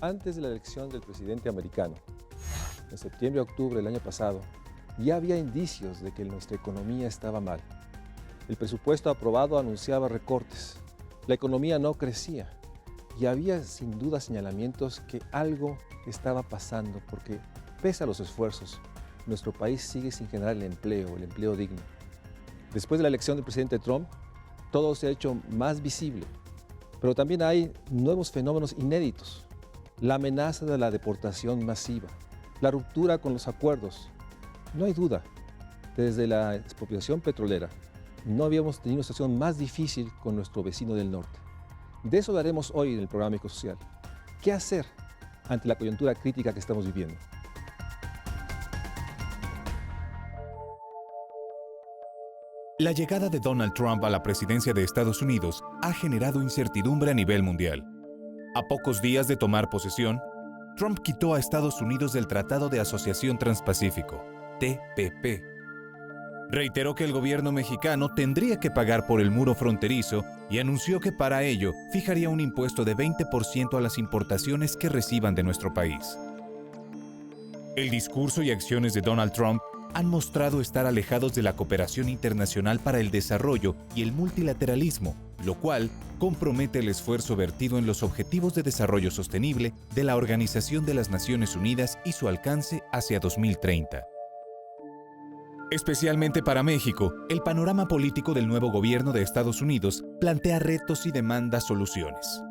Antes de la elección del presidente americano, en septiembre-octubre del año pasado, ya había indicios de que nuestra economía estaba mal. El presupuesto aprobado anunciaba recortes, la economía no crecía y había sin duda señalamientos que algo estaba pasando porque, pese a los esfuerzos, nuestro país sigue sin generar el empleo digno. Después de la elección del presidente Trump, todo se ha hecho más visible, pero también hay nuevos fenómenos inéditos. La amenaza de la deportación masiva, la ruptura con los acuerdos. No hay duda, desde la expropiación petrolera, no habíamos tenido una situación más difícil con nuestro vecino del norte. De eso hablaremos hoy en el programa Ecosocial. ¿Qué hacer ante la coyuntura crítica que estamos viviendo? La llegada de Donald Trump a la presidencia de Estados Unidos ha generado incertidumbre a nivel mundial. A pocos días de tomar posesión, Trump quitó a Estados Unidos del Tratado de Asociación Transpacífico, TPP. Reiteró que el gobierno mexicano tendría que pagar por el muro fronterizo y anunció que para ello fijaría un impuesto de 20% a las importaciones que reciban de nuestro país. El discurso y acciones de Donald Trump han mostrado estar alejados de la cooperación internacional para el desarrollo y el multilateralismo, lo cual compromete el esfuerzo vertido en los Objetivos de Desarrollo Sostenible de la Organización de las Naciones Unidas y su alcance hacia 2030. Especialmente para México, el panorama político del nuevo gobierno de Estados Unidos plantea retos y demanda soluciones.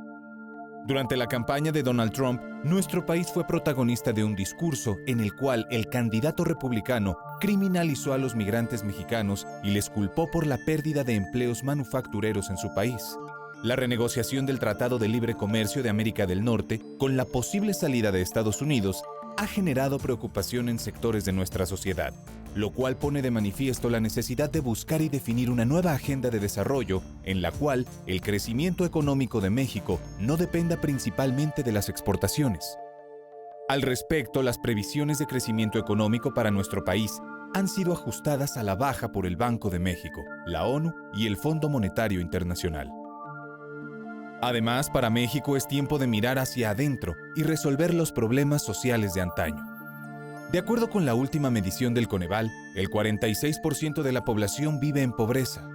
Durante la campaña de Donald Trump, nuestro país fue protagonista de un discurso en el cual el candidato republicano criminalizó a los migrantes mexicanos y les culpó por la pérdida de empleos manufactureros en su país. La renegociación del Tratado de Libre Comercio de América del Norte, con la posible salida de Estados Unidos, ha generado preocupación en sectores de nuestra sociedad, lo cual pone de manifiesto la necesidad de buscar y definir una nueva agenda de desarrollo en la cual el crecimiento económico de México no dependa principalmente de las exportaciones. Al respecto, las previsiones de crecimiento económico para nuestro país han sido ajustadas a la baja por el Banco de México, la ONU y el Fondo Monetario Internacional. Además, para México es tiempo de mirar hacia adentro y resolver los problemas sociales de antaño. De acuerdo con la última medición del Coneval, el 46% de la población vive en pobreza.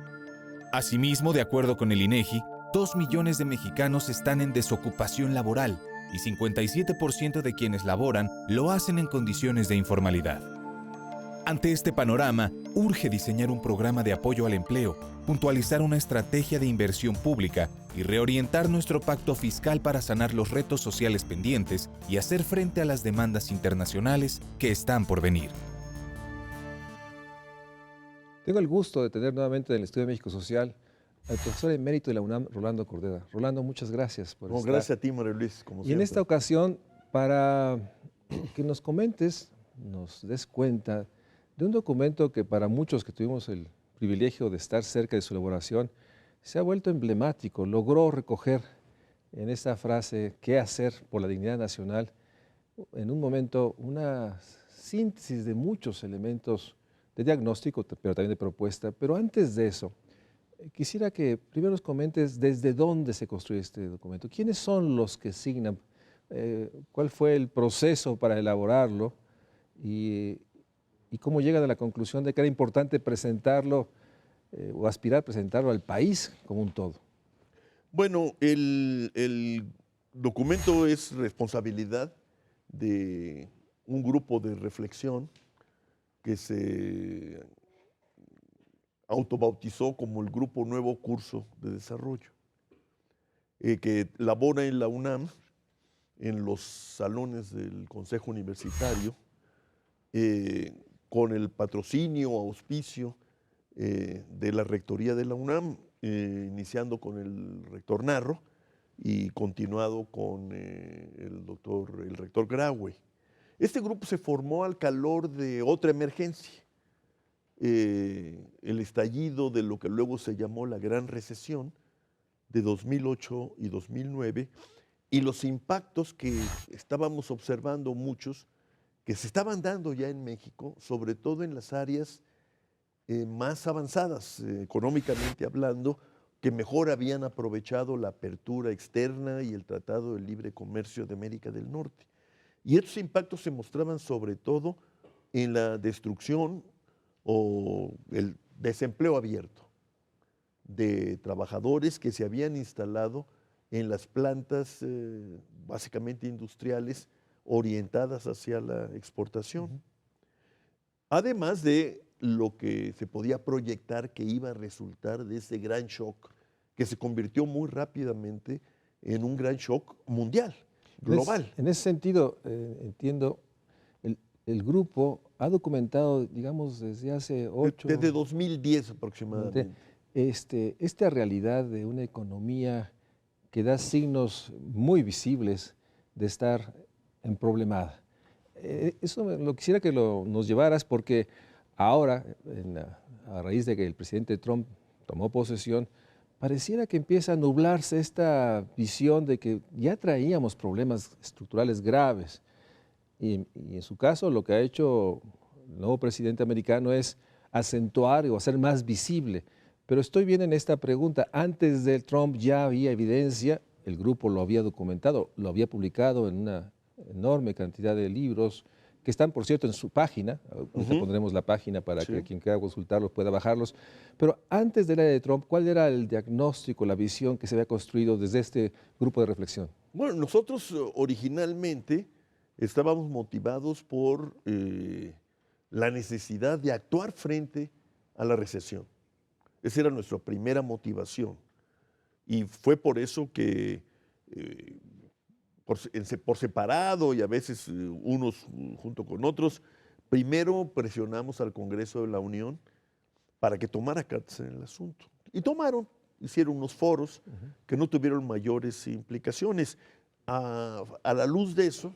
Asimismo, de acuerdo con el INEGI, 2 millones de mexicanos están en desocupación laboral y 57% de quienes laboran lo hacen en condiciones de informalidad. Ante este panorama, urge diseñar un programa de apoyo al empleo, puntualizar una estrategia de inversión pública y reorientar nuestro pacto fiscal para sanar los retos sociales pendientes y hacer frente a las demandas internacionales que están por venir. Tengo el gusto de tener nuevamente en el Estudio de México Social al profesor emérito de la UNAM, Rolando Cordera. Rolando, muchas gracias por estar. Gracias a ti, María Luis, como siempre. Y en esta ocasión, para que nos comentes, nos des cuenta de un documento que para muchos que tuvimos el privilegio de estar cerca de su elaboración, se ha vuelto emblemático, logró recoger en esta frase, ¿qué hacer por la dignidad nacional?, en un momento una síntesis de muchos elementos de diagnóstico, pero también de propuesta. Pero antes de eso, quisiera que primero nos comentes desde dónde se construye este documento, quiénes son los que signan, cuál fue el proceso para elaborarlo y cómo llegan a la conclusión de que era importante presentarlo o aspirar a presentarlo al país como un todo. Bueno, el documento es responsabilidad de un grupo de reflexión que se autobautizó como el Grupo Nuevo Curso de Desarrollo, que labora en la UNAM, en los salones del Consejo Universitario, con el patrocinio, auspicio de la Rectoría de la UNAM, iniciando con el rector Narro y continuado con el rector Graue. Este grupo se formó al calor de otra emergencia, el estallido de lo que luego se llamó la Gran Recesión de 2008 y 2009 y los impactos que estábamos observando muchos que se estaban dando ya en México, sobre todo en las áreas más avanzadas, económicamente hablando, que mejor habían aprovechado la apertura externa y el Tratado de Libre Comercio de América del Norte. Y estos impactos se mostraban sobre todo en la destrucción o el desempleo abierto de trabajadores que se habían instalado en las plantas básicamente industriales orientadas hacia la exportación. Además de lo que se podía proyectar que iba a resultar de ese gran shock que se convirtió muy rápidamente en un gran shock mundial, global. En ese sentido, entiendo, el grupo ha documentado, digamos, desde hace 8... Desde 2010 aproximadamente. Esta realidad de una economía que da signos muy visibles de estar emproblemada. Eso lo quisiera que nos llevaras porque ahora, a raíz de que el presidente Trump tomó posesión, pareciera que empieza a nublarse esta visión de que ya traíamos problemas estructurales graves. Y en su caso, lo que ha hecho el nuevo presidente americano es acentuar o hacer más visible. Pero estoy bien en esta pregunta. Antes de Trump ya había evidencia, el grupo lo había documentado, lo había publicado en una enorme cantidad de libros que están, por cierto, en su página. Ahorita pondremos la página para que quien quiera consultarlos pueda bajarlos. Pero antes de la era de Trump, ¿cuál era el diagnóstico, la visión que se había construido desde este grupo de reflexión? Bueno, nosotros originalmente estábamos motivados por la necesidad de actuar frente a la recesión. Esa era nuestra primera motivación. Y fue por eso que por separado y a veces unos junto con otros, primero presionamos al Congreso de la Unión para que tomara cartas en el asunto. Y tomaron, hicieron unos foros que no tuvieron mayores implicaciones. A la luz de eso,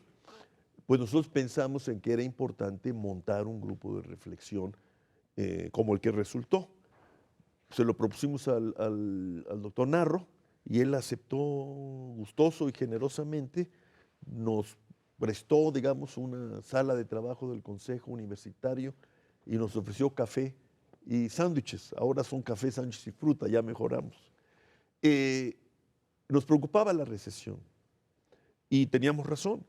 pues nosotros pensamos en que era importante montar un grupo de reflexión como el que resultó. Se lo propusimos al doctor Narro y él aceptó gustoso y generosamente, nos prestó, digamos, una sala de trabajo del Consejo Universitario y nos ofreció café y sándwiches. Ahora son café, sándwiches y fruta, ya mejoramos. Nos preocupaba la recesión y teníamos razón.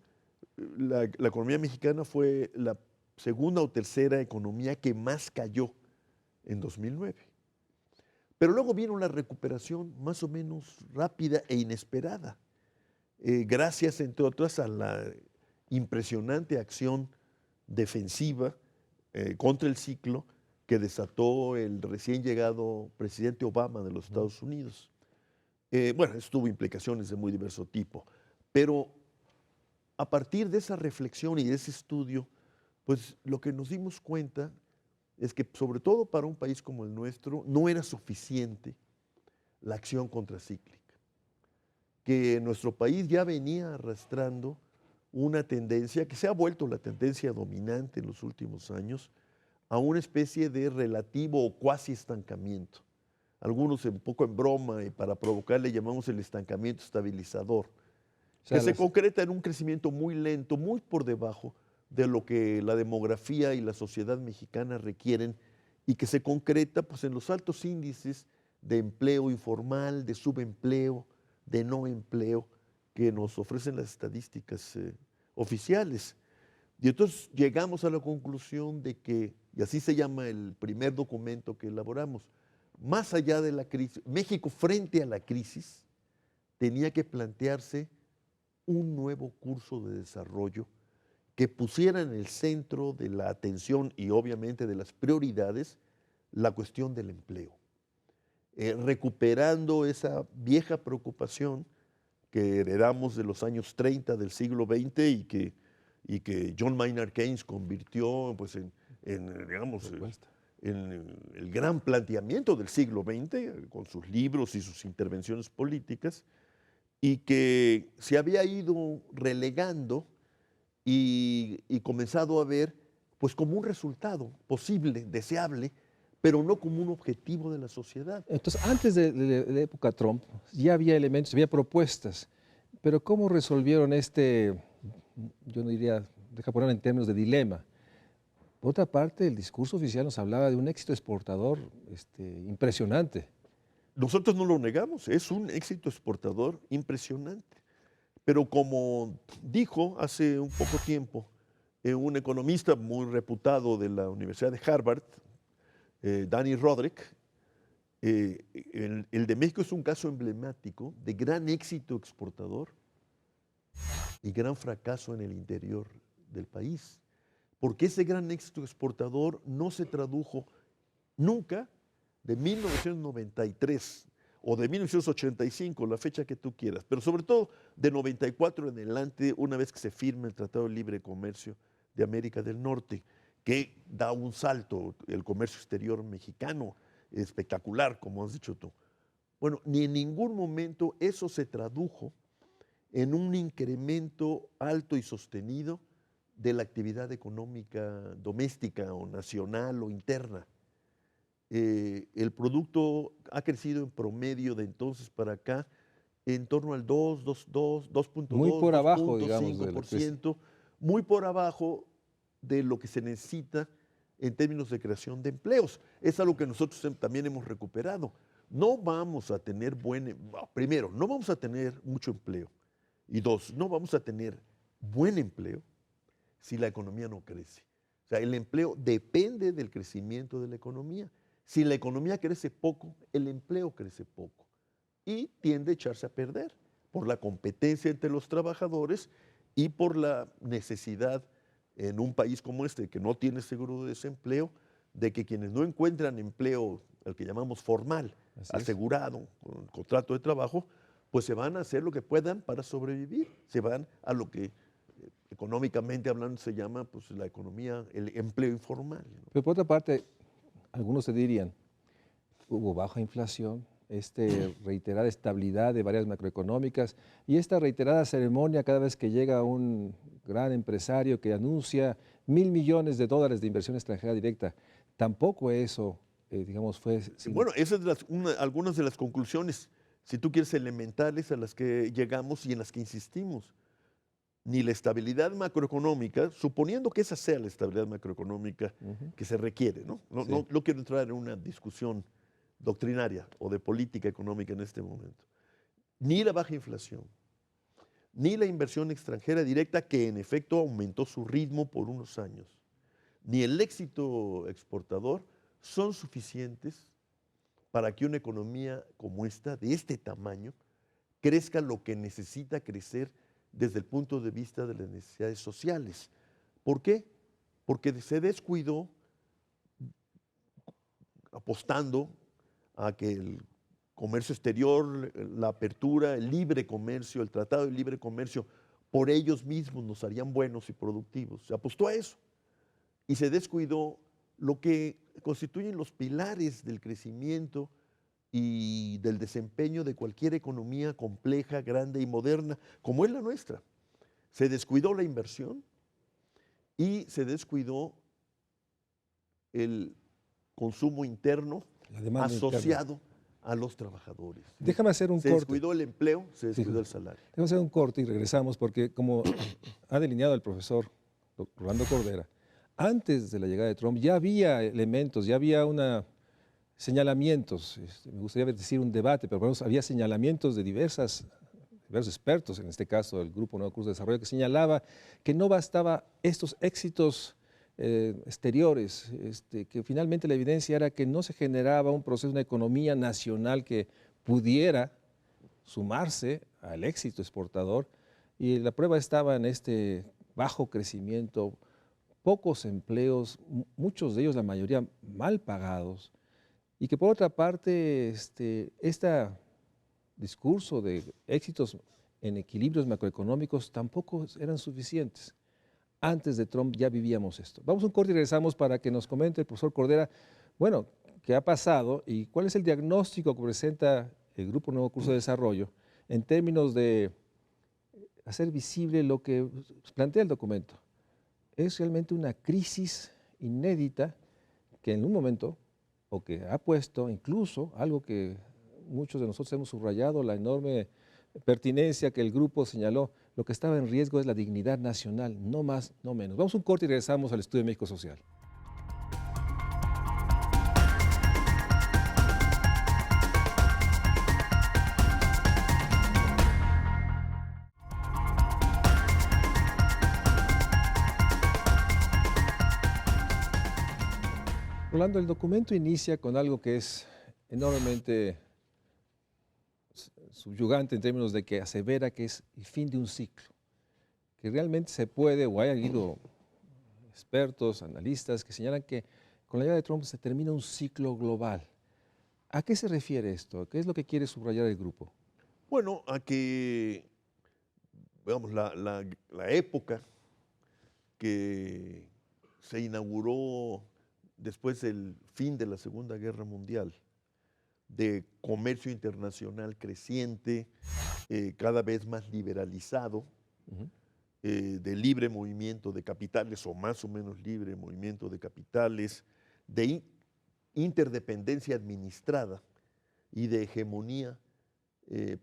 La economía mexicana fue la segunda o tercera economía que más cayó en 2009. Pero luego vino una recuperación más o menos rápida e inesperada, gracias, entre otras, a la impresionante acción defensiva contra el ciclo que desató el recién llegado presidente Obama de los Estados Unidos. Bueno, esto tuvo implicaciones de muy diverso tipo, pero a partir de esa reflexión y de ese estudio, pues lo que nos dimos cuenta es que, sobre todo para un país como el nuestro, no era suficiente la acción contracíclica, que nuestro país ya venía arrastrando una tendencia que se ha vuelto la tendencia dominante en los últimos años a una especie de relativo o cuasi estancamiento. Algunos un poco en broma y para provocar le llamamos el estancamiento estabilizador, que se concreta en un crecimiento muy lento, muy por debajo de lo que la demografía y la sociedad mexicana requieren y que se concreta pues, en los altos índices de empleo informal, de subempleo, de no empleo que nos ofrecen las estadísticas oficiales. Y entonces llegamos a la conclusión de que, y así se llama el primer documento que elaboramos, más allá de la crisis, México frente a la crisis tenía que plantearse un nuevo curso de desarrollo que pusiera en el centro de la atención y obviamente de las prioridades la cuestión del empleo, recuperando esa vieja preocupación que heredamos de los años 30 del siglo XX y que John Maynard Keynes convirtió pues, digamos, en el gran planteamiento del siglo XX con sus libros y sus intervenciones políticas y que se había ido relegando y comenzado a ver pues como un resultado posible, deseable, pero no como un objetivo de la sociedad. Entonces, antes de la época Trump, ya había elementos, había propuestas, pero ¿cómo resolvieron yo no diría, deja ponerlo en términos de dilema? Por otra parte, el discurso oficial nos hablaba de un éxito exportador impresionante. nosotros no lo negamos, es un éxito exportador impresionante. Pero como dijo hace un poco tiempo un economista muy reputado de la Universidad de Harvard, Danny Roderick, el de México es un caso emblemático de gran éxito exportador y gran fracaso en el interior del país. Porque ese gran éxito exportador no se tradujo nunca de 1993 o de 1985, la fecha que tú quieras, pero sobre todo de 94 en adelante, una vez que se firma el Tratado de Libre Comercio de América del Norte, que da un salto, el comercio exterior mexicano, espectacular, como has dicho tú. Bueno, ni en ningún momento eso se tradujo en un incremento alto y sostenido de la actividad económica doméstica o nacional o interna. El producto ha crecido en promedio de entonces para acá en torno al 2.2, muy por abajo, digamos, 2.5%, muy por abajo de lo que se necesita en términos de creación de empleos. Es algo que nosotros también hemos recuperado. No vamos a tener primero, no vamos a tener mucho empleo. Y dos, no vamos a tener buen empleo si la economía no crece. O sea, el empleo depende del crecimiento de la economía. Si la economía crece poco, el empleo crece poco y tiende a echarse a perder por la competencia entre los trabajadores y por la necesidad en un país como este que no tiene seguro de desempleo, de que quienes no encuentran empleo, el que llamamos formal, asegurado, con contrato de trabajo, pues se van a hacer lo que puedan para sobrevivir, se van a lo que económicamente hablando se llama pues, la economía, el empleo informal, ¿no? Pero por otra parte, algunos te dirían, hubo baja inflación, reiterada estabilidad de varias macroeconómicas y esta reiterada ceremonia cada vez que llega un gran empresario que anuncia $1.000 millones de inversión extranjera directa, tampoco eso, digamos, fue... Bueno, esas son algunas de las conclusiones, si tú quieres, elementales a las que llegamos y en las que insistimos. Ni la estabilidad macroeconómica, suponiendo que esa sea la estabilidad macroeconómica que se requiere, ¿no? No quiero entrar en una discusión doctrinaria o de política económica en este momento. Ni la baja inflación, ni la inversión extranjera directa, que en efecto aumentó su ritmo por unos años, ni el éxito exportador son suficientes para que una economía como esta, de este tamaño, crezca lo que necesita crecer desde el punto de vista de las necesidades sociales. ¿Por qué? Porque se descuidó apostando a que el comercio exterior, la apertura, el libre comercio, el tratado de libre comercio, por ellos mismos nos harían buenos y productivos. Se apostó a eso y se descuidó lo que constituyen los pilares del crecimiento y del desempeño de cualquier economía compleja, grande y moderna, como es la nuestra. Se descuidó la inversión y se descuidó el consumo interno asociado a los trabajadores. Déjame hacer un corte. Se descuidó el empleo, se descuidó el salario. Déjame hacer un corte y regresamos porque como ha delineado el profesor Rolando Cordera, antes de la llegada de Trump ya había elementos, ya había señalamientos, me gustaría decir un debate, pero por lo menos había señalamientos de diversos expertos, en este caso el Grupo Nuevo Curso de Desarrollo, que señalaba que no bastaba estos éxitos exteriores, que finalmente la evidencia era que no se generaba un proceso, una economía nacional que pudiera sumarse al éxito exportador, y la prueba estaba en este bajo crecimiento, pocos empleos, muchos de ellos, la mayoría mal pagados, y que por otra parte este discurso de éxitos en equilibrios macroeconómicos tampoco eran suficientes. Antes de Trump ya vivíamos esto. Vamos a un corte y regresamos para que nos comente el profesor Cordera, bueno, qué ha pasado y cuál es el diagnóstico que presenta el Grupo Nuevo Curso de Desarrollo en términos de hacer visible lo que plantea el documento. Es realmente una crisis inédita que en un momento, o que ha puesto incluso algo que muchos de nosotros hemos subrayado, la enorme pertinencia que el grupo señaló, lo que estaba en riesgo es la dignidad nacional, no más, no menos. Vamos a un corte y regresamos al Estudio de México Social. Rolando, el documento inicia con algo que es enormemente subyugante en términos de que asevera que es el fin de un ciclo, que realmente se puede, o hay habido expertos, analistas que señalan que con la llegada de Trump se termina un ciclo global. ¿A qué se refiere esto? ¿Qué es lo que quiere subrayar el grupo? Bueno, a que, digamos, la época que se inauguró después del fin de la Segunda Guerra Mundial, de comercio internacional creciente, cada vez más liberalizado, Ujú. de libre movimiento de capitales o más o menos libre movimiento de capitales, de interdependencia administrada y de hegemonía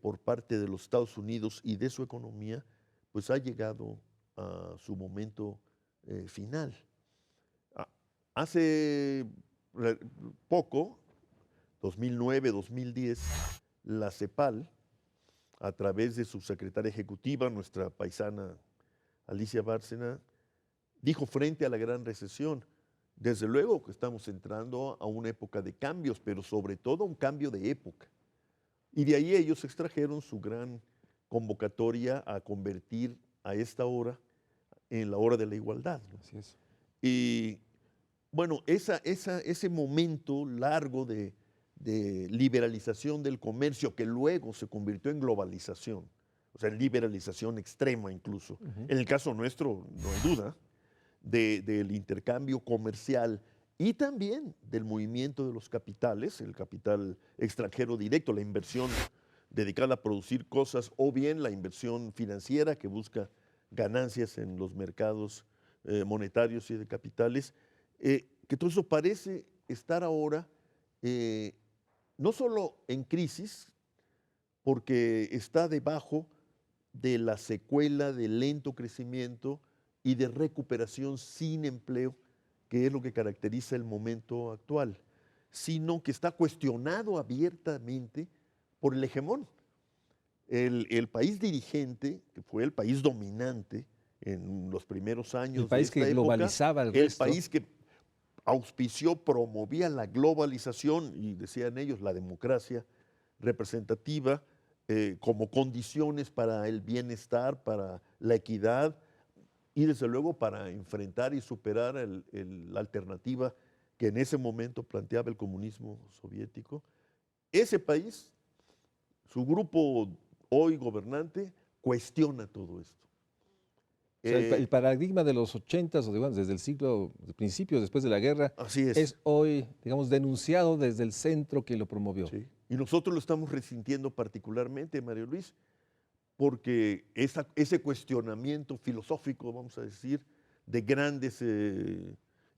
por parte de los Estados Unidos y de su economía, pues ha llegado a su momento final. Ah, Hace poco, 2009, 2010, la CEPAL, a través de su secretaria ejecutiva, nuestra paisana Alicia Bárcena, dijo frente a la gran recesión, desde luego que estamos entrando a una época de cambios, pero sobre todo un cambio de época. Y de ahí ellos extrajeron su gran convocatoria a convertir a esta hora en la hora de la igualdad, ¿no? Así es. Y bueno, ese momento largo de liberalización del comercio que luego se convirtió en globalización, o sea, en liberalización extrema incluso. Ujú. En el caso nuestro, no hay duda, del intercambio comercial y también del movimiento de los capitales, el capital extranjero directo, la inversión dedicada a producir cosas o bien la inversión financiera que busca ganancias en los mercados monetarios y de capitales, que todo eso parece estar ahora no solo en crisis, porque está debajo de la secuela de lento crecimiento y de recuperación sin empleo, que es lo que caracteriza el momento actual, sino que está cuestionado abiertamente por el hegemón. El país dirigente, que fue el país dominante en los primeros El años de país que esta época, globalizaba al el resto. país que auspició, promovía la globalización y decían ellos la democracia representativa como condiciones para el bienestar, para la equidad y desde luego para enfrentar y superar la alternativa que en ese momento planteaba el comunismo soviético. Ese país, su grupo hoy gobernante, cuestiona todo esto. O sea, el paradigma de los 80s, o digamos, desde el siglo, de principios, después de la guerra, Así es hoy, digamos, denunciado desde el centro que lo promovió. Sí. Y nosotros lo estamos resintiendo particularmente, Mario Luis, porque ese cuestionamiento filosófico, vamos a decir, de grandes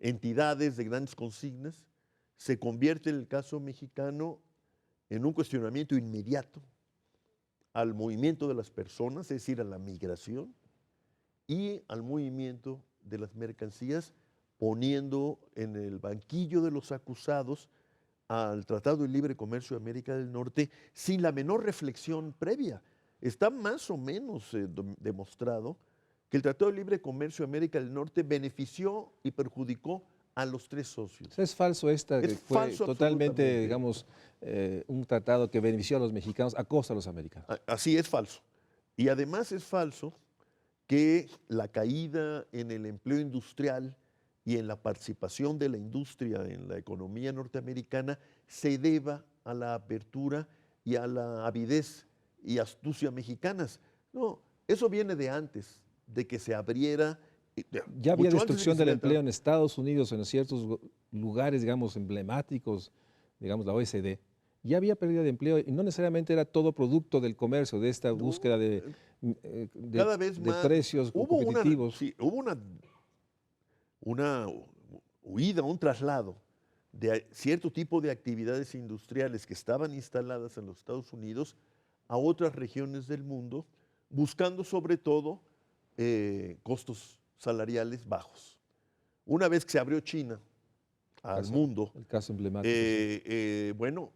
entidades, de grandes consignas, se convierte en el caso mexicano en un cuestionamiento inmediato al movimiento de las personas, es decir, a la migración y al movimiento de las mercancías, poniendo en el banquillo de los acusados al Tratado de Libre Comercio de América del Norte sin la menor reflexión previa. Está más o menos demostrado que el Tratado de Libre Comercio de América del Norte benefició y perjudicó a los tres socios. O sea, es falso esta, Es que fue falso totalmente, absolutamente. digamos, un tratado que benefició a los mexicanos a costa de los americanos. Así es falso. Y además es falso que la caída en el empleo industrial y en la participación de la industria en la economía norteamericana se deba a la apertura y a la avidez y astucia mexicanas. No, eso viene de antes, de que se abriera. Ya había mucho antes de destrucción que se del hubiera empleo en Estados Unidos, en ciertos lugares, digamos, emblemáticos, digamos, la OECD. Ya había pérdida de empleo y no necesariamente era todo producto del comercio, de esta No, búsqueda de cada vez más precios competitivos. hubo una huida, un traslado de cierto tipo de actividades industriales que estaban instaladas en los Estados Unidos a otras regiones del mundo, buscando sobre todo costos salariales bajos. Una vez que se abrió China al mundo, El caso emblemático. Sí. bueno,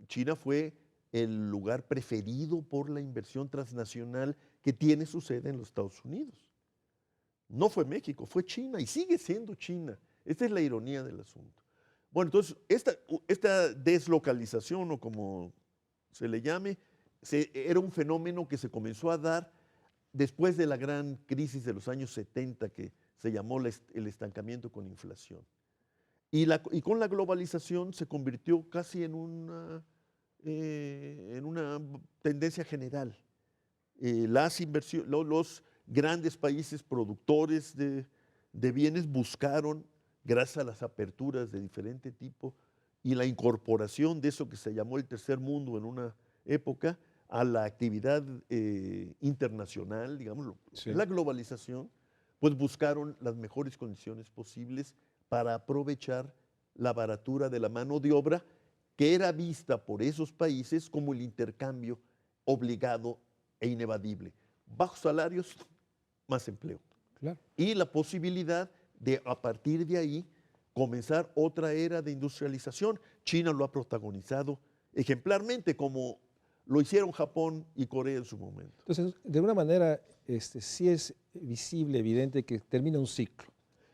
China fue el lugar preferido por la inversión transnacional que tiene su sede en los Estados Unidos. No fue México, fue China y sigue siendo China. Esta es la ironía del asunto. Bueno, entonces, esta deslocalización, o como se le llame, era un fenómeno que se comenzó a dar después de la gran crisis de los años 70, que se llamó el estancamiento con inflación. Y con la globalización se convirtió casi en una tendencia general. Los grandes países productores de bienes buscaron, gracias a las aperturas de diferente tipo y la incorporación de eso que se llamó el tercer mundo en una época, a la actividad internacional, digamos, Sí. la globalización, pues buscaron las mejores condiciones posibles para aprovechar la baratura de la mano de obra, que era vista por esos países como el intercambio obligado e inevadible. Bajos salarios, más empleo. Claro. Y la posibilidad de, a partir de ahí, comenzar otra era de industrialización. China lo ha protagonizado ejemplarmente, como lo hicieron Japón y Corea en su momento. Entonces, de alguna manera, sí es visible, evidente que termina un ciclo.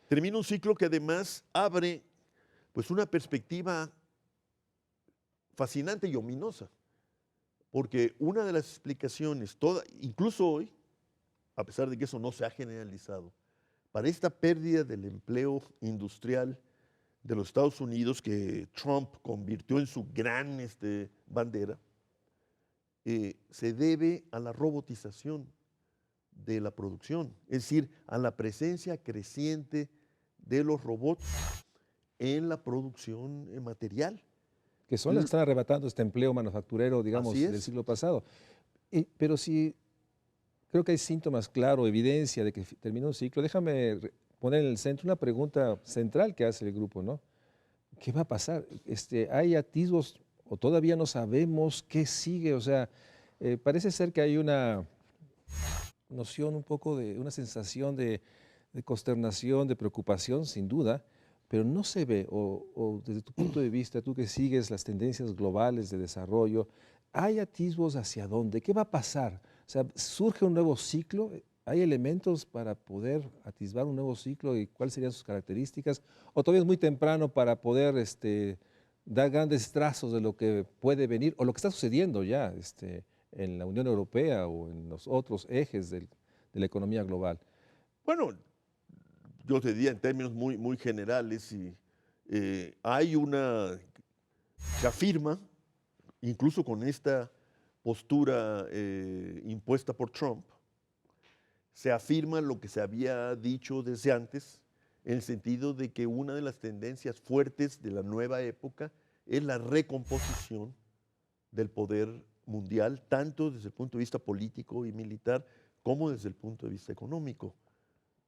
Termina un ciclo que además abre, pues, una perspectiva fascinante y ominosa, porque una de las explicaciones, incluso hoy, a pesar de que eso no se ha generalizado, para esta pérdida del empleo industrial de los Estados Unidos, que Trump convirtió en su gran bandera, se debe a la robotización de la producción, es decir, a la presencia creciente de los robots en la producción material. Que son las que están arrebatando este empleo manufacturero, digamos, Así es. del siglo pasado. Pero sí, creo que hay síntomas claros, evidencia de que terminó un ciclo. Déjame poner en el centro una pregunta central que hace el grupo, ¿no? ¿Qué va a pasar? ¿Hay atisbos o todavía no sabemos qué sigue? O sea, parece ser que hay una noción un poco de, una sensación de consternación, de preocupación, sin duda, pero no se ve, o desde tu punto de vista, tú que sigues las tendencias globales de desarrollo, ¿hay atisbos hacia dónde? ¿Qué va a pasar? O sea, ¿surge un nuevo ciclo? ¿Hay elementos para poder atisbar un nuevo ciclo y cuáles serían sus características? ¿O todavía es muy temprano para poder dar grandes trazos de lo que puede venir o lo que está sucediendo ya en la Unión Europea o en los otros ejes de la economía global? Bueno, yo te diría en términos muy, muy generales, se afirma, incluso con esta postura impuesta por Trump, se afirma lo que se había dicho desde antes, en el sentido de que una de las tendencias fuertes de la nueva época es la recomposición del poder mundial, tanto desde el punto de vista político y militar, como desde el punto de vista económico.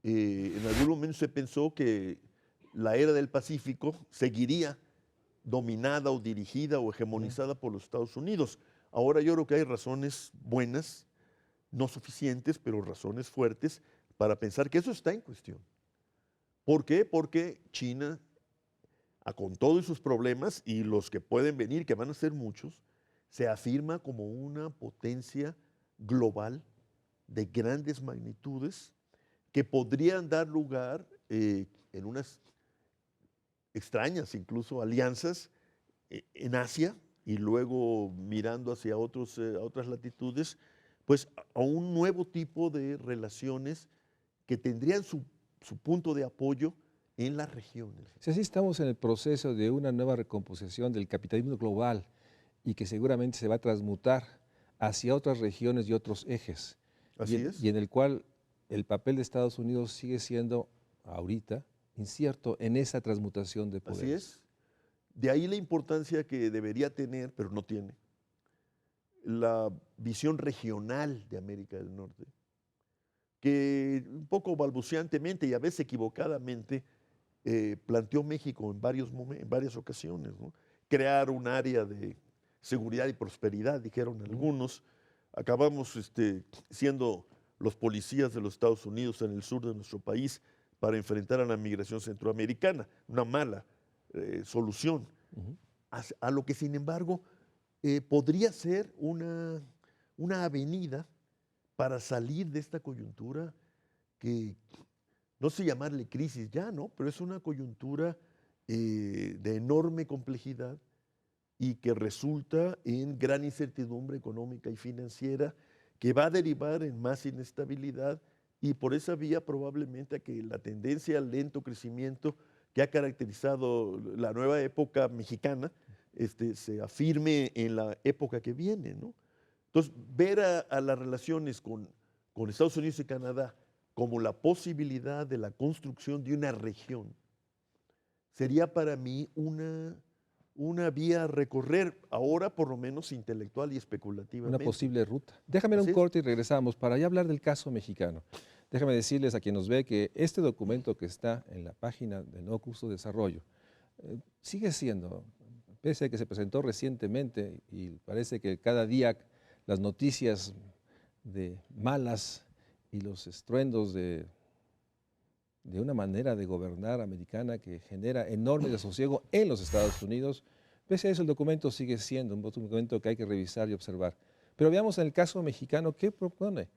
En algún momento se pensó que la era del Pacífico seguiría dominada o dirigida o hegemonizada por los Estados Unidos. Ahora yo creo que hay razones buenas, no suficientes, pero razones fuertes para pensar que eso está en cuestión. ¿Por qué? Porque China, con todos sus problemas y los que pueden venir, que van a ser muchos, se afirma como una potencia global de grandes magnitudes que podrían dar lugar en unas extrañas, incluso alianzas en Asia y luego mirando hacia otras latitudes, pues a un nuevo tipo de relaciones que tendrían su punto de apoyo en las regiones. Si así estamos en el proceso de una nueva recomposición del capitalismo global y que seguramente se va a transmutar hacia otras regiones y otros ejes, Así es. y en el cual el papel de Estados Unidos sigue siendo, ahorita, incierto en esa transmutación de poderes. Así es. De ahí la importancia que debería tener, pero no tiene, la visión regional de América del Norte, que un poco balbuceantemente y a veces equivocadamente planteó México en varias ocasiones, ¿no? Crear un área de seguridad y prosperidad, dijeron algunos. Acabamos siendo los policías de los Estados Unidos en el sur de nuestro país para enfrentar a la migración centroamericana, una mala solución, a lo que sin embargo podría ser una avenida para salir de esta coyuntura que no sé llamarle crisis ya, ¿no? Pero es una coyuntura de enorme complejidad y que resulta en gran incertidumbre económica y financiera que va a derivar en más inestabilidad y por esa vía probablemente a que la tendencia al lento crecimiento que ha caracterizado la nueva época mexicana se afirme en la época que viene, ¿no? Entonces, ver a las relaciones con Estados Unidos y Canadá como la posibilidad de la construcción de una región sería para mí una vía a recorrer, ahora por lo menos intelectual y Una especulativamente. posible ruta. Déjame ir a un Así es. corte y regresamos para ya hablar del caso mexicano. Déjame decirles a quien nos ve que este documento que está en la página del nuevo curso de desarrollo sigue siendo, pese a que se presentó recientemente y parece que cada día las noticias de malas y los estruendos de una manera de gobernar americana que genera enorme desasosiego en los Estados Unidos, pese a eso el documento sigue siendo un documento que hay que revisar y observar. Pero veamos en el caso mexicano qué propone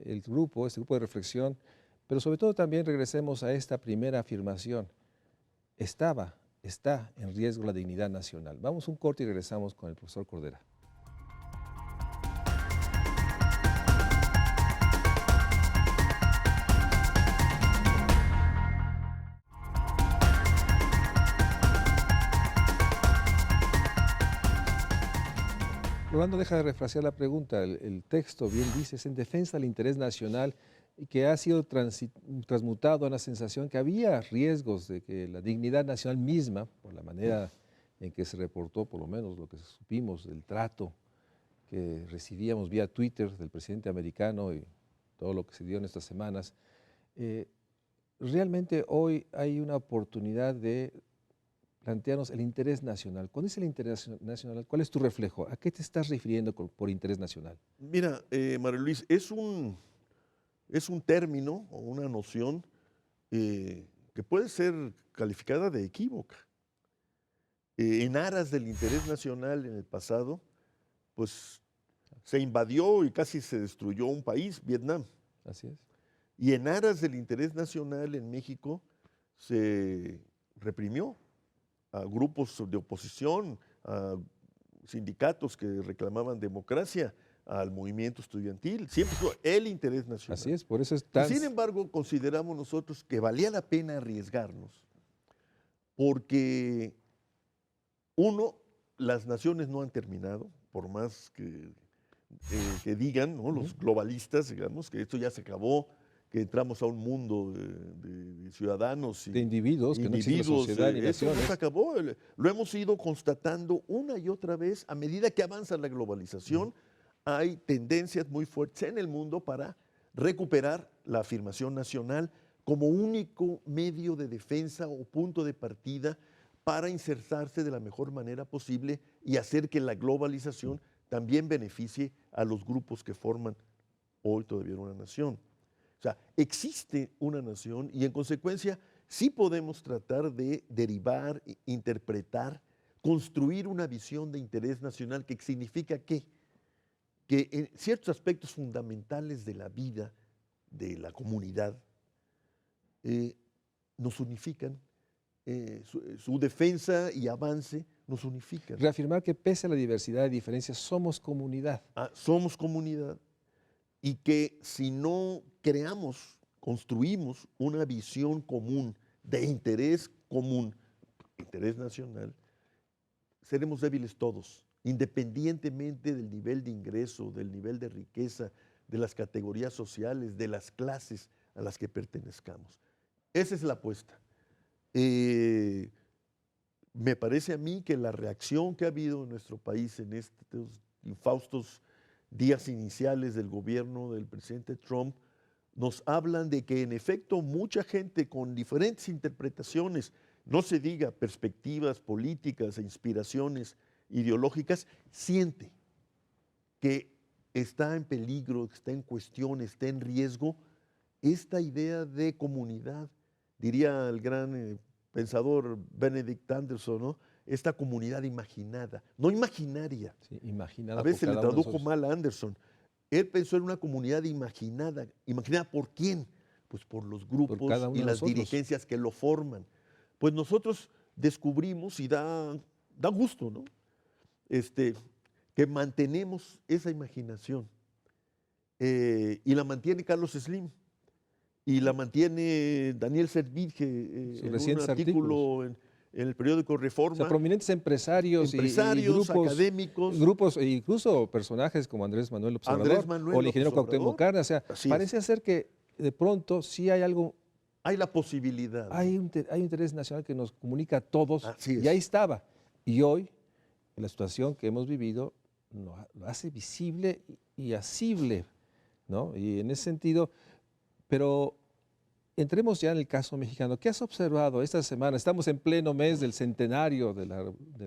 el grupo, este grupo de reflexión, pero sobre todo también regresemos a esta primera afirmación. Está en riesgo la dignidad nacional. Vamos a un corte y regresamos con el profesor Cordera. Rolando, deja de refrasear la pregunta. El texto bien dice, es en defensa del interés nacional y que ha sido transmutado a una sensación que había riesgos de que la dignidad nacional misma, por la manera en que se reportó, por lo menos lo que supimos del trato que recibíamos vía Twitter del presidente americano y todo lo que se dio en estas semanas, realmente hoy hay una oportunidad de plantearnos el interés nacional. ¿Cuál es el interés nacional? ¿Cuál es tu reflejo? ¿A qué te estás refiriendo por interés nacional? Mira, María Luis, es un término o una noción que puede ser calificada de equívoca. En aras del interés nacional en el pasado, pues se invadió y casi se destruyó un país, Vietnam. Así es. Y en aras del interés nacional en México se reprimió a grupos de oposición, a sindicatos que reclamaban democracia, al movimiento estudiantil. Siempre fue el interés nacional. Así es, por eso es tan... Sin embargo, consideramos nosotros que valía la pena arriesgarnos, porque, uno, las naciones no han terminado, por más que digan, ¿no? Los globalistas, digamos, que esto ya se acabó, que entramos a un mundo de ciudadanos y de individuos, que no existe sociedad ni eso naciones. no se acabó, lo hemos ido constatando una y otra vez a medida que avanza la globalización. Hay tendencias muy fuertes en el mundo para recuperar la afirmación nacional como único medio de defensa o punto de partida para insertarse de la mejor manera posible y hacer que la globalización también beneficie a los grupos que forman hoy todavía una nación. O sea, existe una nación y en consecuencia sí podemos tratar de derivar, interpretar, construir una visión de interés nacional que significa que en ciertos aspectos fundamentales de la vida de la comunidad nos unifican, su defensa y avance nos unifican. Reafirmar que pese a la diversidad y diferencias somos comunidad. Somos comunidad y que si no creamos, construimos una visión común de interés común, interés nacional, seremos débiles todos, independientemente del nivel de ingreso, del nivel de riqueza, de las categorías sociales, de las clases a las que pertenezcamos. Esa es la apuesta. Me parece a mí que la reacción que ha habido en nuestro país en estos infaustos días iniciales del gobierno del presidente Trump nos hablan de que en efecto mucha gente con diferentes interpretaciones, no se diga perspectivas políticas e inspiraciones ideológicas, siente que está en peligro, que está en cuestión, está en riesgo esta idea de comunidad. Diría el gran pensador Benedict Anderson, ¿no? Esta comunidad imaginada, no imaginaria. Sí, imaginada. A veces por le cada uno de tradujo nosotros. mal a Anderson. Él pensó en una comunidad imaginada. ¿Imaginada por quién? Pues por los grupos cada uno y de las nosotros. dirigencias que lo forman. pues nosotros descubrimos y da gusto, ¿no? Que mantenemos esa imaginación y la mantiene Carlos Slim y la mantiene Daniel Servitje Sus en un recientes artículo en el periódico O Reforma. sea, prominentes empresarios, Empresarios, y grupos, académicos. grupos e incluso personajes como Andrés Manuel López Obrador o el ingeniero Cuauhtémoc Cárdenas. O sea, Así parece ser que de pronto sí hay algo, hay la posibilidad. hay un interés nacional que nos comunica a todos, Así es. y ahí estaba. Y hoy, en la situación que hemos vivido, lo hace visible y asible, ¿no? Y en ese sentido, pero entremos ya en el caso mexicano. ¿Qué has observado esta semana? Estamos en pleno mes del centenario de la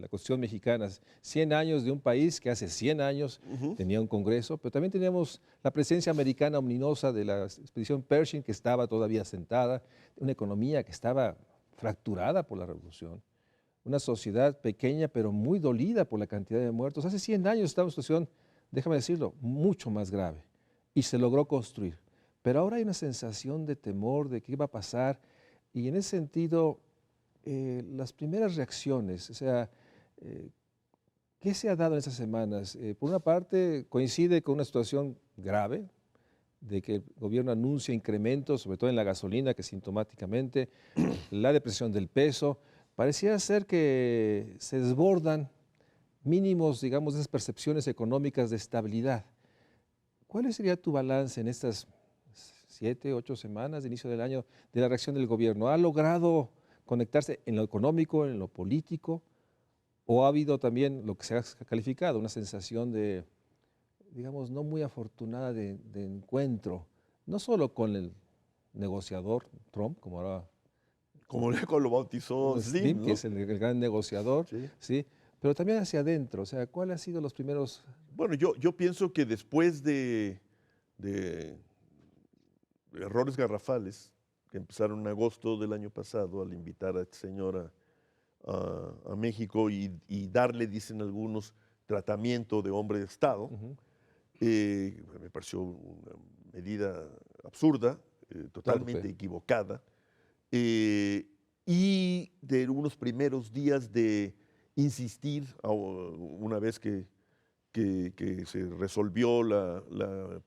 Constitución mexicana, 100 años de un país que hace 100 años tenía un Congreso, pero también teníamos la presencia americana ominosa de la expedición Pershing, que estaba todavía sentada, una economía que estaba fracturada por la Revolución, una sociedad pequeña pero muy dolida por la cantidad de muertos. Hace 100 años estaba en una situación, déjame decirlo, mucho más grave, y se logró construir. Pero ahora hay una sensación de temor, de qué va a pasar, y en ese sentido, las primeras reacciones, o sea, ¿qué se ha dado en estas semanas? Por una parte, coincide con una situación grave, de que el gobierno anuncia incrementos, sobre todo en la gasolina, que sintomáticamente, la depresión del peso, pareciera ser que se desbordan mínimos, digamos, de esas percepciones económicas de estabilidad. ¿Cuál sería tu balance en estas 7, 8 semanas de inicio del año de la reacción del gobierno? ¿Ha logrado conectarse en lo económico, en lo político? ¿O ha habido también lo que se ha calificado, una sensación de, digamos, no muy afortunada de encuentro, no solo con el negociador Trump, como ahora Como lo bautizó Slim, ¿no? que es el gran negociador, Sí. ¿sí? Pero también hacia adentro, o sea, ¿cuáles han sido los primeros? Bueno, yo pienso que después de errores garrafales que empezaron en agosto del año pasado al invitar a esta señora a México y darle, dicen algunos, tratamiento de hombre de Estado, me pareció una medida absurda, totalmente Torpe. equivocada, y de unos primeros días de insistir, una vez que se resolvió la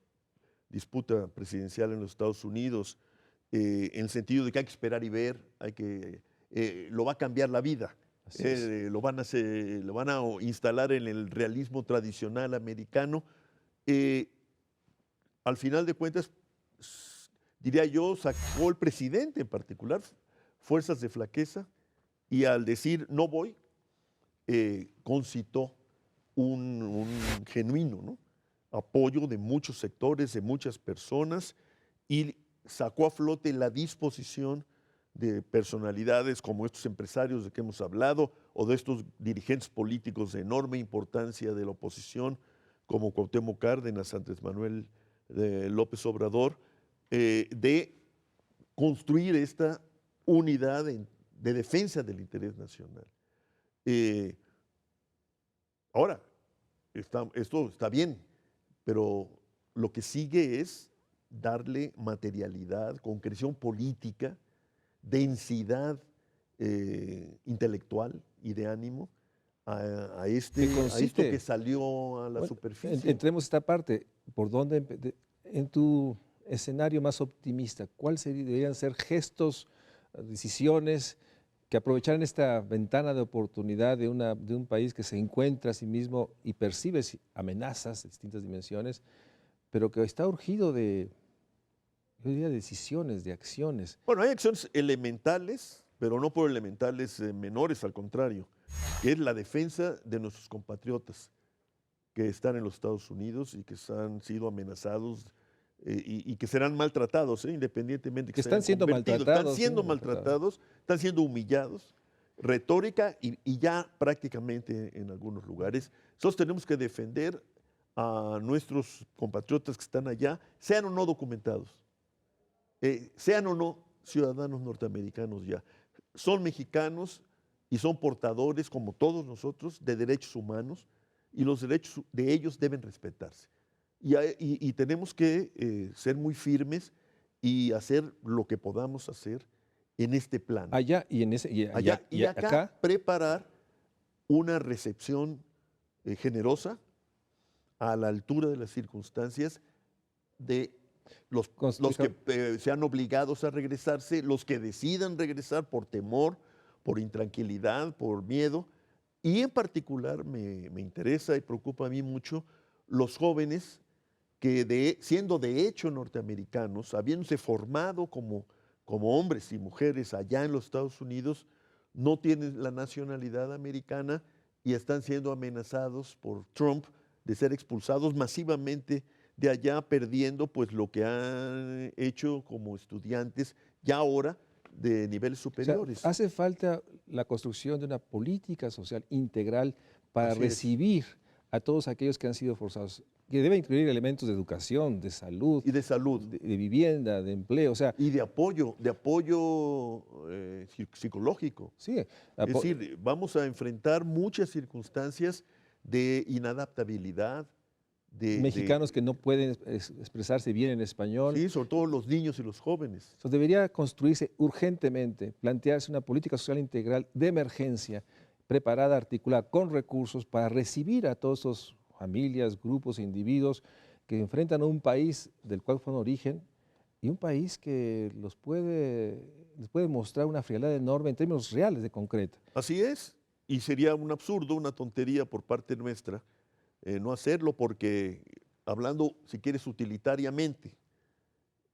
disputa presidencial en los Estados Unidos, en el sentido de que hay que esperar y ver, lo va a cambiar la vida. Así es. Lo van a instalar en el realismo tradicional americano. Al final de cuentas, diría yo, sacó el presidente en particular fuerzas de flaqueza y al decir no voy, concitó un genuino, ¿no?, apoyo de muchos sectores, de muchas personas, y sacó a flote la disposición de personalidades como estos empresarios de que hemos hablado, o de estos dirigentes políticos de enorme importancia de la oposición, como Cuauhtémoc Cárdenas, Andrés Manuel López Obrador, de construir esta unidad de defensa del interés nacional. Ahora, esto está bien, pero lo que sigue es darle materialidad, concreción política, densidad intelectual y de ánimo a esto que salió a la superficie. Entremos a esta parte. ¿Por dónde, en tu escenario más optimista, cuáles deberían ser gestos, decisiones que aprovecharan esta ventana de oportunidad de un país que se encuentra a sí mismo y percibe amenazas de distintas dimensiones, pero que está urgido de, yo diría, decisiones, de acciones? Bueno, hay acciones elementales, pero no por elementales menores, al contrario, que es la defensa de nuestros compatriotas que están en los Estados Unidos y que han sido amenazados y que serán maltratados, independientemente que están siendo maltratados. Están siendo maltratados, están siendo humillados, retórica y ya prácticamente en algunos lugares. Nosotros tenemos que defender a nuestros compatriotas que están allá, sean o no documentados, sean o no ciudadanos norteamericanos ya. Son mexicanos y son portadores, como todos nosotros, de derechos humanos, y los derechos de ellos deben respetarse. Y tenemos que ser muy firmes y hacer lo que podamos hacer en este plano. Allá y en ese, Allá y acá preparar una recepción generosa a la altura de las circunstancias de los que sean obligados a regresarse, los que decidan regresar por temor, por intranquilidad, por miedo, y en particular me interesa y preocupa a mí mucho los jóvenes que siendo de hecho norteamericanos, habiéndose formado como hombres y mujeres allá en los Estados Unidos, no tienen la nacionalidad americana y están siendo amenazados por Trump de ser expulsados masivamente de allá, perdiendo pues lo que han hecho como estudiantes ya ahora de niveles superiores. O sea, hace falta la construcción de una política social integral para recibir a todos aquellos que han sido forzados, que debe incluir elementos de educación, de salud, y de salud, de vivienda, de empleo, o sea, y de apoyo psicológico. Sí, es decir, vamos a enfrentar muchas circunstancias de inadaptabilidad. Mexicanos que no pueden expresarse bien en español. Sí, sobre todo los niños y los jóvenes. Entonces debería construirse urgentemente, plantearse una política social integral de emergencia, preparada, articulada con recursos para recibir a todas esas familias, grupos e individuos que enfrentan a un país del cual fueron origen y un país que les puede mostrar una frialdad enorme en términos reales de concreto. Así es, y sería un absurdo, una tontería por parte nuestra no hacerlo, porque hablando, si quieres, utilitariamente,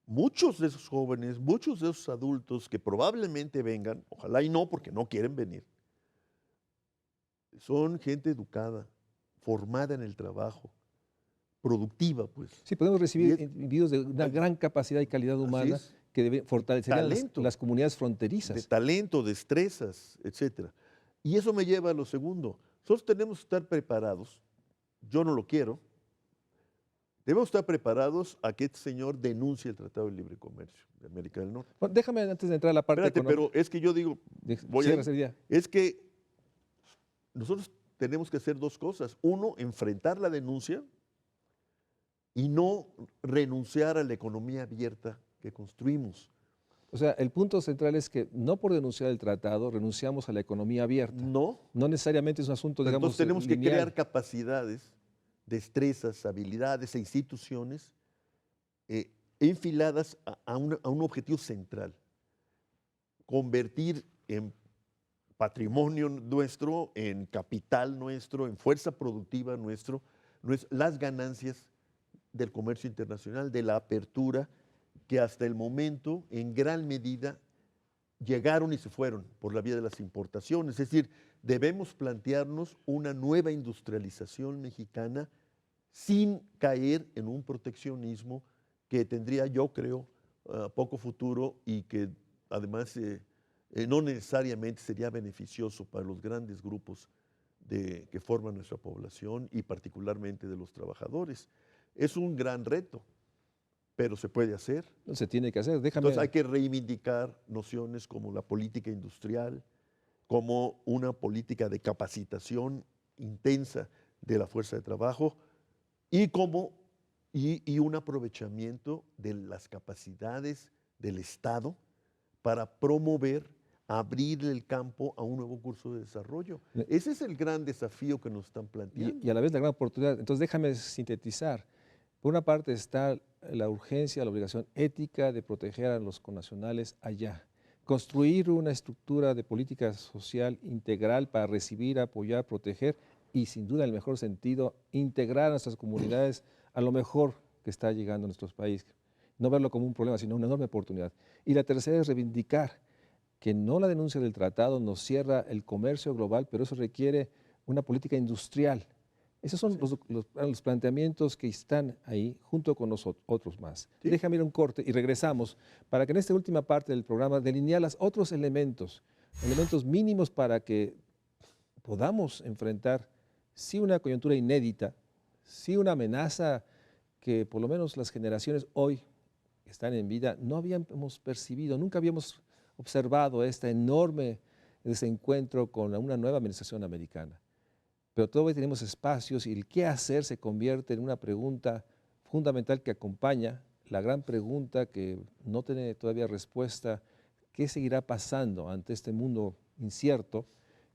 muchos de esos jóvenes, muchos de esos adultos que probablemente vengan, ojalá y no, porque no quieren venir, son gente educada, formada en el trabajo, productiva, pues. Sí, podemos recibir individuos de una gran capacidad y calidad humana que fortalecerían las comunidades fronterizas. De talento, destrezas, etc. Y eso me lleva a lo segundo. Nosotros tenemos que estar preparados. Yo no lo quiero. Debemos estar preparados a que este señor denuncie el Tratado de Libre Comercio de América del Norte. Bueno, déjame antes de entrar a la parte económica. Pero es que yo digo, es que nosotros tenemos que hacer dos cosas. Uno, enfrentar la denuncia y no renunciar a la economía abierta que construimos. O sea, el punto central es que no por denunciar el tratado renunciamos a la economía abierta. No. No necesariamente es un asunto, digamos, entonces tenemos lineal. Que crear capacidades, destrezas, habilidades e instituciones enfiladas a un objetivo central. Convertir en patrimonio nuestro, en capital nuestro, en fuerza productiva nuestro, las ganancias del comercio internacional, de la apertura, que hasta el momento en gran medida llegaron y se fueron por la vía de las importaciones. Es decir, debemos plantearnos una nueva industrialización mexicana sin caer en un proteccionismo que tendría, yo creo, poco futuro y que además no necesariamente sería beneficioso para los grandes grupos que forman nuestra población y particularmente de los trabajadores. Es un gran reto, pero se puede hacer. No se tiene que hacer, déjame. Entonces hay que reivindicar nociones como la política industrial, como una política de capacitación intensa de la fuerza de trabajo y un aprovechamiento de las capacidades del Estado para promover, abrir el campo a un nuevo curso de desarrollo. Ese es el gran desafío que nos están planteando. Y a la vez la gran oportunidad. Entonces déjame sintetizar. Por una parte está la urgencia, la obligación ética de proteger a los connacionales allá. Construir una estructura de política social integral para recibir, apoyar, proteger y sin duda en el mejor sentido integrar a nuestras comunidades a lo mejor que está llegando a nuestros países. No verlo como un problema, sino una enorme oportunidad. Y la tercera es reivindicar que no la denuncia del tratado nos cierra el comercio global, pero eso requiere una política industrial. Esos son los planteamientos que están ahí junto con nosotros más. ¿Sí? Déjame ir a un corte y regresamos para que en esta última parte del programa delinear los otros elementos mínimos para que podamos enfrentar sí una coyuntura inédita, sí una amenaza que por lo menos las generaciones hoy que están en vida no habíamos percibido, nunca habíamos observado este enorme desencuentro con una nueva administración americana. Pero todavía tenemos espacios y el qué hacer se convierte en una pregunta fundamental que acompaña la gran pregunta que no tiene todavía respuesta, qué seguirá pasando ante este mundo incierto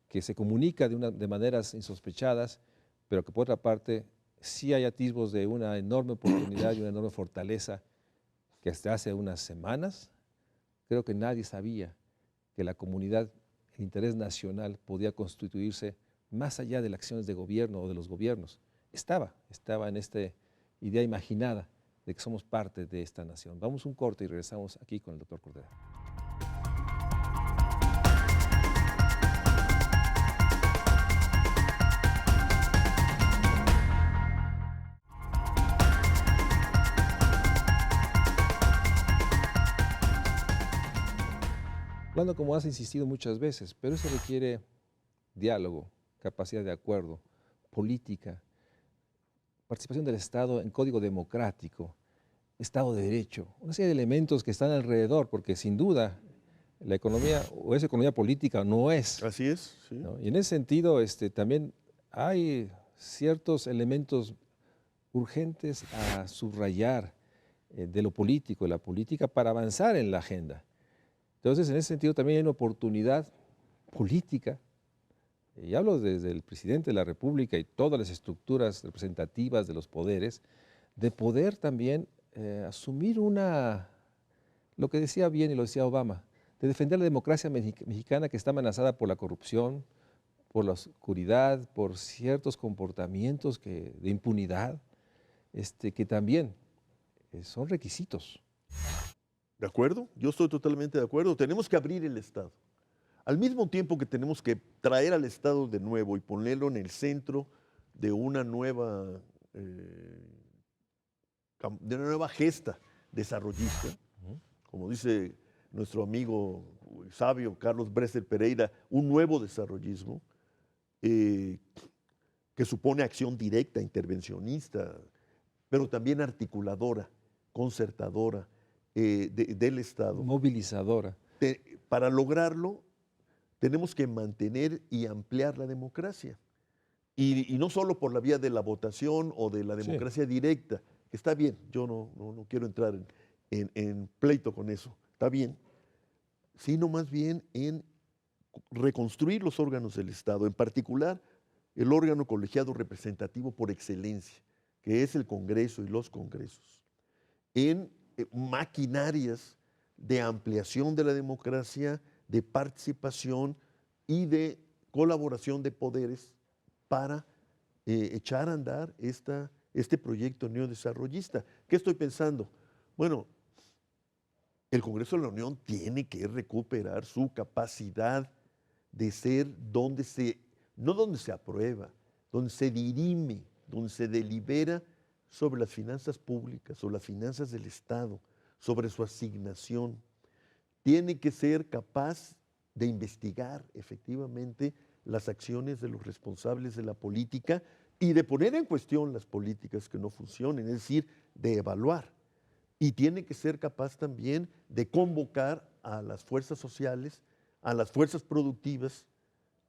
que se comunica de maneras insospechadas, pero que por otra parte sí hay atisbos de una enorme oportunidad y una enorme fortaleza que hasta hace unas semanas creo que nadie sabía que la comunidad, el interés nacional podía constituirse más allá de las acciones de gobierno o de los gobiernos. Estaba en esta idea imaginada de que somos parte de esta nación. Vamos a un corte y regresamos aquí con el doctor Cordera. Hablando como has insistido muchas veces, pero eso requiere diálogo, capacidad de acuerdo, política, participación del Estado en código democrático, Estado de Derecho, una serie de elementos que están alrededor, porque sin duda la economía o es economía política o no es. Así es, sí. ¿No? Y en ese sentido también hay ciertos elementos urgentes a subrayar de lo político, de la política, para avanzar en la agenda. Entonces, en ese sentido también hay una oportunidad política, y hablo desde el presidente de la República y todas las estructuras representativas de los poderes, de poder también asumir lo que decía bien y lo decía Obama, de defender la democracia mexicana que está amenazada por la corrupción, por la oscuridad, por ciertos comportamientos de impunidad, que también son requisitos. ¿De acuerdo? Yo estoy totalmente de acuerdo. Tenemos que abrir el Estado. Al mismo tiempo que tenemos que traer al Estado de nuevo y ponerlo en el centro de una nueva gesta desarrollista, como dice nuestro amigo sabio Carlos Bresser Pereira, un nuevo desarrollismo que supone acción directa, intervencionista, pero también articuladora, concertadora del Estado. Movilizadora. Para lograrlo, tenemos que mantener y ampliar la democracia. Y no solo por la vía de la votación o de la democracia directa, que está bien, yo no quiero entrar en pleito con eso, está bien, sino más bien en reconstruir los órganos del Estado, en particular el órgano colegiado representativo por excelencia, que es el Congreso y los congresos, en maquinarias de ampliación de la democracia, de participación y de colaboración de poderes para echar a andar este proyecto neodesarrollista. ¿Qué estoy pensando? Bueno, el Congreso de la Unión tiene que recuperar su capacidad de ser no donde se aprueba, donde se dirime, donde se delibera sobre las finanzas públicas, sobre las finanzas del Estado, sobre su asignación. Tiene que ser capaz de investigar efectivamente las acciones de los responsables de la política y de poner en cuestión las políticas que no funcionen, es decir, de evaluar. Y tiene que ser capaz también de convocar a las fuerzas sociales, a las fuerzas productivas,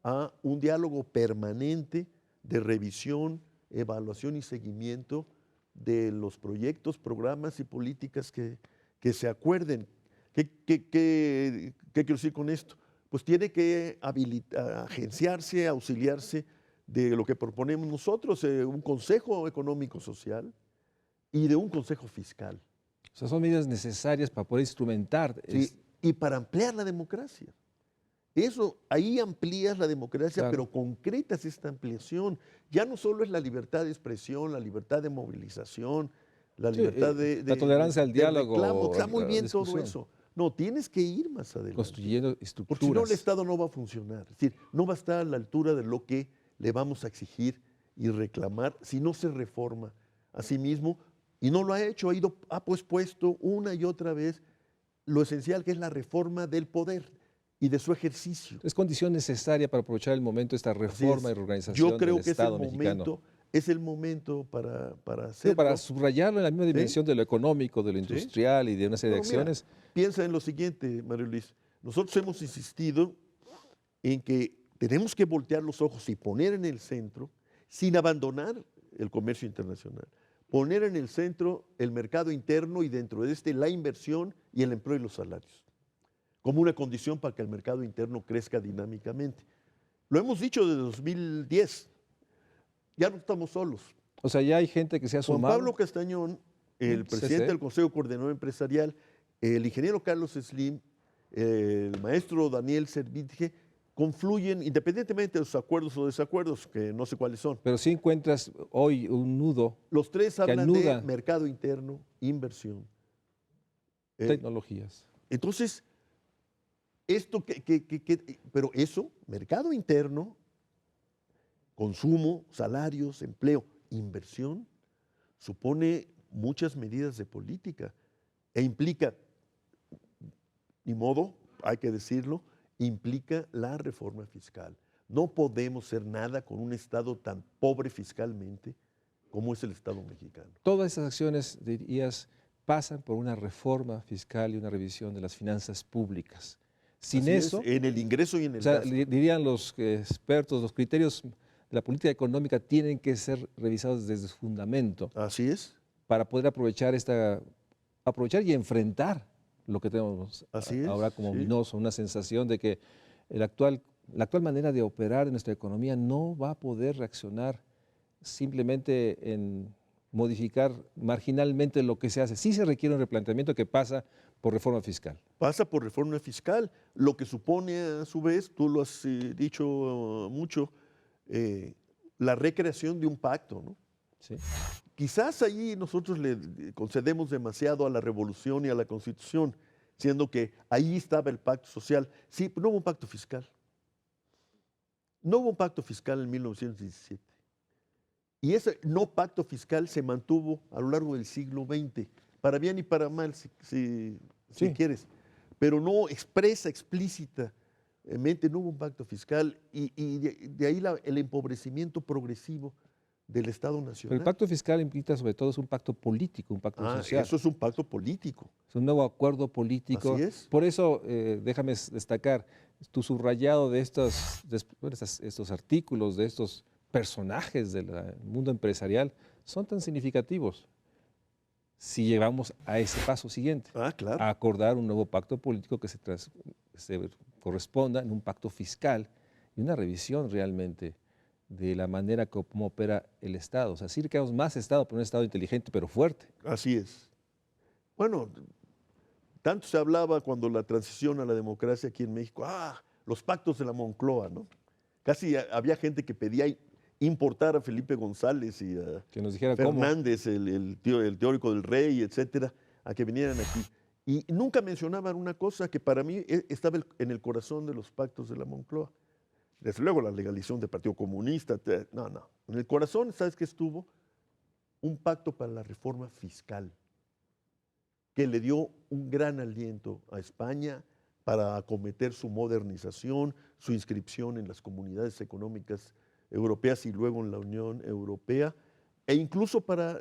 a un diálogo permanente de revisión, evaluación y seguimiento de los proyectos, programas y políticas que se acuerden. ¿Qué quiero decir con esto? Pues tiene que agenciarse, auxiliarse de lo que proponemos nosotros, un Consejo Económico Social y de un Consejo Fiscal. O sea, son medidas necesarias para poder instrumentar. Sí, y para ampliar la democracia. Eso, ahí amplías la democracia, claro, pero concretas esta ampliación. Ya no solo es la libertad de expresión, la libertad de movilización, la libertad la tolerancia al diálogo. Reclamo. Está muy bien todo eso. No, tienes que ir más adelante. Construyendo estructuras. Porque si no, el Estado no va a funcionar. Es decir, no va a estar a la altura de lo que le vamos a exigir y reclamar si no se reforma a sí mismo. Y no lo ha hecho, ha pospuesto una y otra vez lo esencial que es la reforma del poder y de su ejercicio. Es condición necesaria para aprovechar el momento de esta reforma y reorganización Yo creo del que Estado mexicano. Es el momento para hacerlo. Para subrayarlo en la misma dimensión de lo económico, de lo industrial y de una serie de acciones. Mira, piensa en lo siguiente, Mario Luis. Nosotros hemos insistido en que tenemos que voltear los ojos y poner en el centro, sin abandonar el comercio internacional, poner en el centro el mercado interno y dentro de la inversión y el empleo y los salarios. como una condición para que el mercado interno crezca dinámicamente. Lo hemos dicho desde 2010, ya no estamos solos. O sea, ya hay gente que se ha Juan sumado. Pablo Castañón, el presidente del Consejo Coordinador Empresarial, el ingeniero Carlos Slim, el maestro Daniel Servitje, confluyen independientemente de sus acuerdos o desacuerdos, que no sé cuáles son. Pero sí encuentras hoy un nudo. Los tres que hablan anuda de mercado interno, inversión. tecnologías. Entonces, pero eso, mercado interno, consumo, salarios, empleo, inversión, supone muchas medidas de política e implica, ni modo, hay que decirlo, implica la reforma fiscal. No podemos ser nada con un Estado tan pobre fiscalmente como es el Estado mexicano. Todas esas acciones, dirías, pasan por una reforma fiscal y una revisión de las finanzas públicas. Sin Así eso, en el ingreso y en el o sea, gasto. dirían los expertos, los criterios de la política económica tienen que ser revisados desde su fundamento Así es. para poder aprovechar y enfrentar lo que tenemos Así es, ahora como sí. ominoso, una sensación de que la actual manera de operar de nuestra economía no va a poder reaccionar simplemente en modificar marginalmente lo que se hace. Sí se requiere un replanteamiento que pasa por reforma fiscal. Pasa por reforma fiscal, lo que supone a su vez, tú lo has dicho mucho, la recreación de un pacto, ¿no? ¿Sí? Quizás allí nosotros le concedemos demasiado a la revolución y a la constitución, siendo que ahí estaba el pacto social. Sí, pero no hubo un pacto fiscal. No hubo un pacto fiscal en 1917. Y ese no pacto fiscal se mantuvo a lo largo del siglo XX, para bien y para mal, si Sí. quieres, pero no explícitamente no hubo un pacto fiscal y de ahí el empobrecimiento progresivo del Estado Pero Nacional. el pacto fiscal implica sobre todo es un pacto político, un pacto social. Eso es un pacto político. Es un nuevo acuerdo político. Así es. Por eso, déjame destacar, tu subrayado de estos artículos, de estos personajes del mundo empresarial, son tan significativos. Si llegamos a ese paso siguiente, Claro. a acordar un nuevo pacto político que se corresponda en un pacto fiscal y una revisión realmente de la manera como opera el Estado. O sea, sí queremos más Estado, pero un Estado inteligente, pero fuerte. Así es. Bueno, tanto se hablaba cuando la transición a la democracia aquí en México, los pactos de la Moncloa, ¿no? Casi había gente que pedía importar a Felipe González y a Que nos dijera Fernández, el teórico del rey, etcétera, a que vinieran aquí. Y nunca mencionaban una cosa que para mí estaba en el corazón de los pactos de la Moncloa. Desde luego la legalización del Partido Comunista, no. En el corazón, ¿sabes qué estuvo? Un pacto para la reforma fiscal, que le dio un gran aliento a España para acometer su modernización, su inscripción en las comunidades económicas europeas y luego en la Unión Europea, e incluso para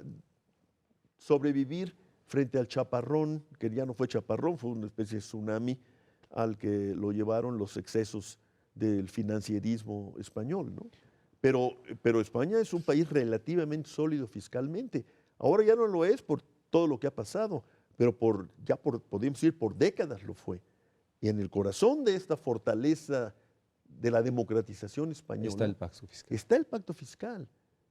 sobrevivir frente al chaparrón, que ya no fue chaparrón, fue una especie de tsunami al que lo llevaron los excesos del financierismo español, ¿no? Pero España es un país relativamente sólido fiscalmente. Ahora ya no lo es por todo lo que ha pasado, pero podemos decir, por décadas lo fue. Y en el corazón de esta fortaleza de la democratización española está el pacto fiscal. Está el pacto fiscal.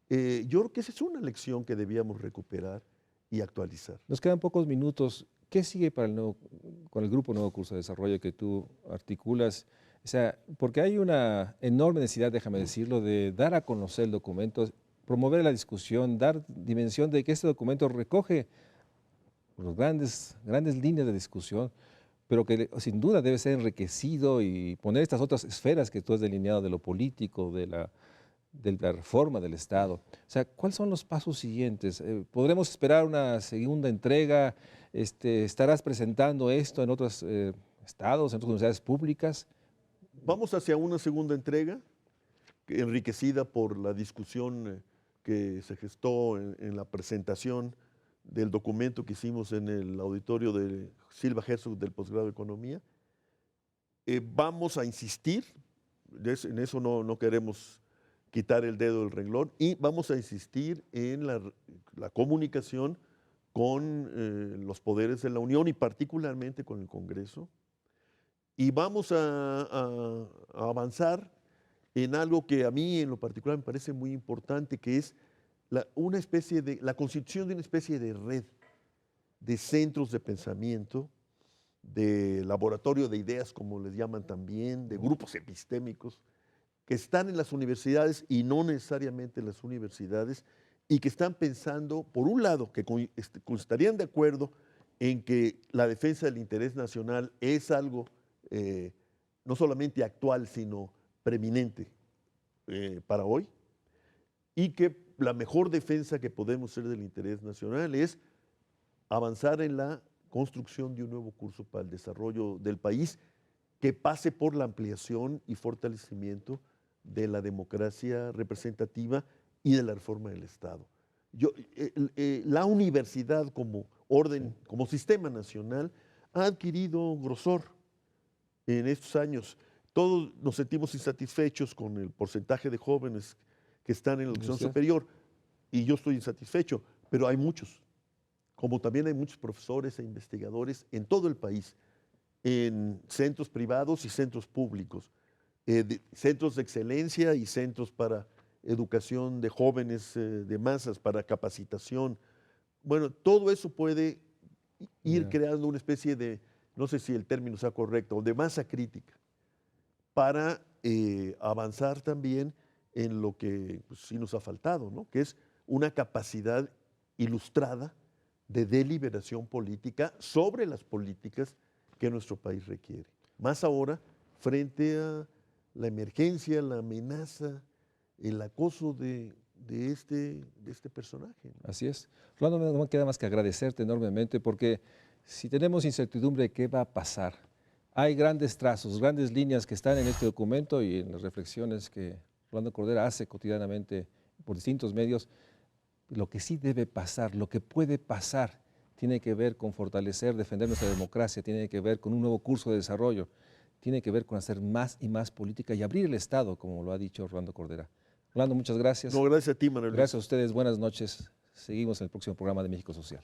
Yo creo que esa es una lección que debíamos recuperar y actualizar. Nos quedan pocos minutos. ¿Qué sigue con el Grupo Nuevo Curso de Desarrollo que tú articulas? O sea, porque hay una enorme necesidad, déjame decirlo, de dar a conocer el documento, promover la discusión, dar dimensión de que este documento recoge las grandes líneas de discusión, pero que sin duda debe ser enriquecido y poner estas otras esferas que tú has delineado de lo político, de la reforma del Estado. O sea, ¿cuáles son los pasos siguientes? ¿Podremos esperar una segunda entrega? ¿Estarás presentando esto en otros estados, en otras universidades públicas? Vamos hacia una segunda entrega, enriquecida por la discusión que se gestó en la presentación del documento que hicimos en el auditorio de Silva Herzog del posgrado de Economía. Vamos a insistir, en eso no queremos quitar el dedo del renglón, y vamos a insistir en la comunicación con los poderes de la Unión y particularmente con el Congreso, Y vamos a avanzar en algo que a mí en lo particular me parece muy importante, que es la constitución de una especie de red de centros de pensamiento, de laboratorio de ideas, como les llaman también, de grupos epistémicos, que están en las universidades y no necesariamente en las universidades, y que están pensando, por un lado, que estarían de acuerdo en que la defensa del interés nacional es algo no solamente actual, sino preeminente para hoy, y que la mejor defensa que podemos hacer del interés nacional es avanzar en la construcción de un nuevo curso para el desarrollo del país que pase por la ampliación y fortalecimiento de la democracia representativa y de la reforma del Estado. La universidad como orden, como sistema nacional, ha adquirido grosor en estos años. Todos nos sentimos insatisfechos con el porcentaje de jóvenes que están en la educación superior, y yo estoy insatisfecho, pero hay muchos, como también hay muchos profesores e investigadores en todo el país, en centros privados y centros públicos, centros de excelencia y centros para educación de jóvenes, de masas, para capacitación. Bueno, todo eso puede ir creando una especie de, no sé si el término sea correcto, de masa crítica, para avanzar también en lo que pues, sí nos ha faltado, ¿no? Que es una capacidad ilustrada de deliberación política sobre las políticas que nuestro país requiere. Más ahora, frente a la emergencia, la amenaza, el acoso de este personaje, ¿no? Así es. Rolando, no me queda más que agradecerte enormemente, porque si tenemos incertidumbre de qué va a pasar, hay grandes trazos, grandes líneas que están en este documento y en las reflexiones que Rolando Cordera hace cotidianamente por distintos medios. Lo que sí debe pasar, lo que puede pasar, tiene que ver con fortalecer, defender nuestra democracia, tiene que ver con un nuevo curso de desarrollo, tiene que ver con hacer más y más política y abrir el Estado, como lo ha dicho Rolando Cordera. Rolando, muchas gracias. No, gracias a ti, Manuel. Gracias a ustedes, buenas noches. Seguimos en el próximo programa de México Social.